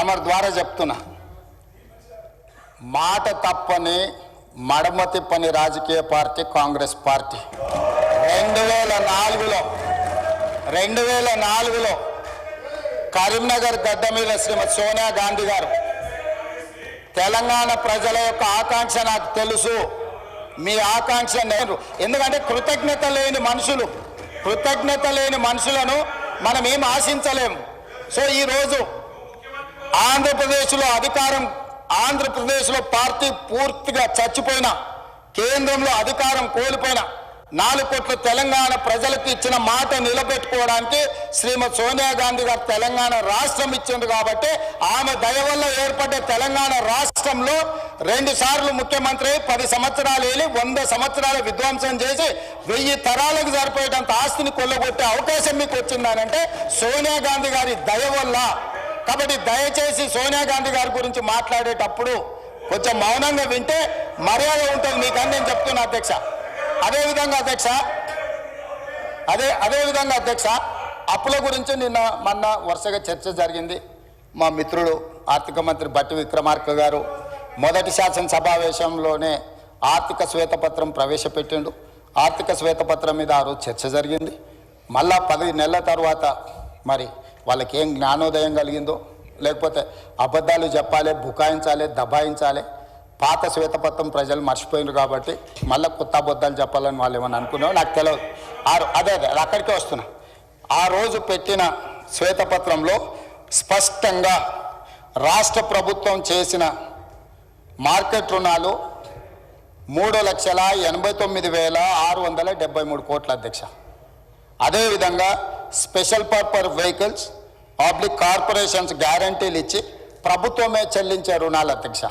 తమరి ద్వారా చెప్తున్నా, మాట తప్పని మడమ తిప్పని రాజకీయ పార్టీ కాంగ్రెస్ పార్టీ. 2004లో కరీంనగర్ గడ్డ మీద శ్రీమతి సోనియా గాంధీ గారు తెలంగాణ ప్రజల యొక్క ఆకాంక్ష నాకు తెలుసు, మీ ఆకాంక్ష నేను, ఎందుకంటే కృతజ్ఞత లేని మనుషులను మనం ఏం ఆశించలేము. సో ఈరోజు ఆంధ్రప్రదేశ్లో పార్టీ పూర్తిగా చచ్చిపోయిన, కేంద్రంలో అధికారం కోల్పోయిన 4 కోట్ల తెలంగాణ ప్రజలకు ఇచ్చిన మాట నిలబెట్టుకోవడానికి శ్రీమతి సోనియా గాంధీ గారు తెలంగాణ రాష్ట్రం ఇచ్చింది. కాబట్టి ఆమె దయ వల్ల ఏర్పడ్డ తెలంగాణ రాష్ట్రంలో 2 సార్లు ముఖ్యమంత్రి 10 సంవత్సరాలు ఏలి 100 సంవత్సరాల విధ్వంసం చేసి 1000 తరాలకు సరిపోయేటంత ఆస్తిని కొల్లగొట్టే అవకాశం మీకు వచ్చిందనంటే సోనియా గాంధీ గారి దయ వల్ల. కాబట్టి దయచేసి సోనియా గాంధీ గారి గురించి మాట్లాడేటప్పుడు కొంచెం మౌనంగా వింటే మర్యాద ఉంటుంది మీకని నేను చెప్తున్నా అధ్యక్ష. అదేవిధంగా అధ్యక్ష అప్పుల గురించి మొన్న వరుసగా చర్చ జరిగింది. మా మిత్రుడు ఆర్థిక మంత్రి బట్టి విక్రమార్క గారు మొదటి శాసనసభావేశంలోనే ఆర్థిక శ్వేతపత్రం ప్రవేశపెట్టిండు. ఆర్థిక శ్వేతపత్రం మీద ఆ రోజు చర్చ జరిగింది. మళ్ళా 10 నెలల తర్వాత మరి వాళ్ళకి ఏం జ్ఞానోదయం కలిగిందో, లేకపోతే అబద్ధాలు చెప్పాలి, బుకాయించాలి, దబాయించాలి, పాత శ్వేతపత్రం ప్రజలు మర్చిపోయినారు కాబట్టి మళ్ళీ కొత్త అబద్ధాలు చెప్పాలని వాళ్ళు ఏమని అనుకున్నారో నాకు తెలియదు. అదే అక్కడికే వస్తున్నా. ఆ రోజు పెట్టిన శ్వేతపత్రంలో స్పష్టంగా రాష్ట్ర ప్రభుత్వం చేసిన మార్కెట్ రుణాలు 3,89,673 కోట్ల అధ్యక్ష. అదేవిధంగా స్పెషల్ పర్పస్ వెహికల్స్ కార్పొరేషన్స్ గ్యారంటీలు ఇచ్చి ప్రభుత్వమే చెల్లించే రుణాలు అధ్యక్ష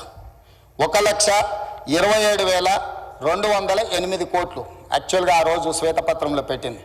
1,27,208 కోట్లు యాక్చువల్గా ఆ రోజు శ్వేతపత్రంలో పెట్టింది.